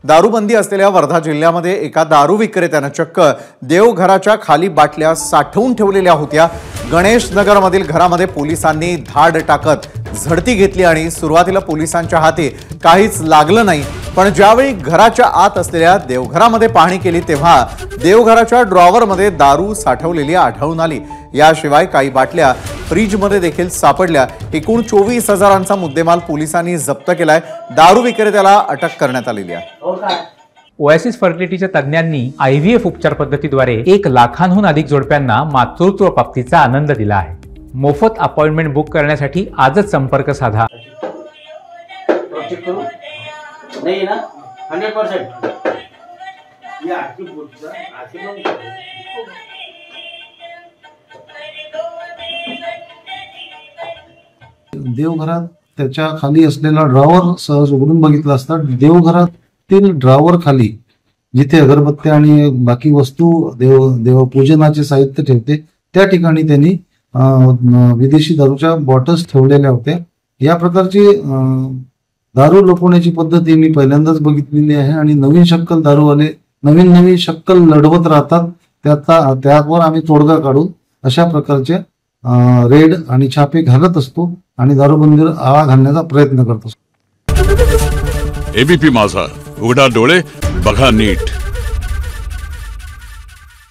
दारूबंदी असलेल्या वर्धा जिल्ह्यामध्ये एका दारू विक्रेत्यानं चक्क देवघराच्या खाली बाटल्या साठवून ठेवलेल्या होत्या। गणेश नगरमधील घरामध्ये पोलिसांनी धाड टाकत झडती घेतली आणि सुरुवातीला पोलिसांच्या हाती काहीच लागलं नाही, पण ज्यावेळी घराच्या आत असलेल्या देवघरामध्ये पाहणी केली तेव्हा देवघराच्या ड्रॉवरमध्ये दारू साठवलेली आढळून आली। याशिवाय काही बाटल्या फ्रीजमध्ये देखील सापडल्या। एकूण 24,000चा मुद्देमाल पोलिसांनी जप्त केलाय। दारू विक्रेत्याला अटक करण्यात आलेली आहे। ओएसिस फर्टिलिटीच्या तज्ञांनी IVF उपचार पद्धतीद्वारे 1 लाखांहून अधिक जोडप्यांना मातृत्व प्राप्तीचा आनंद दिला आहे। मोफत अपॉइंटमेंट बुक करण्यासाठी आजच संपर्क साधा। नहीं ना 100% देवघरात त्याच्या खाली असलेला ड्रॉवर सहज उघडून बघितला असता देवघरातील ड्रॉवर खाली जिथे अगरबत्त्या आणि बाकी वस्तू देवपूजनाचे साहित्य ठेवते त्या ठिकाणी त्यांनी विदेशी दारूच्या बॉटल्स ठेवलेल्या होत्या। या प्रकारची दारू लपवण्याची पद्धती मी पहिल्यांदाच बघितलेली आहे आणि नवीन शक्कल दारूवाले नवीन शक्कल लढवत राहतात। त्यावर आम्ही तोडगा काढून अशा प्रकारचे रेड आणि छापे घालत असतो आणि दारूबंदीवर आळा घालण्याचा प्रयत्न करत असतो। एबीपी माझा, उघडा डोळे बघा नीट।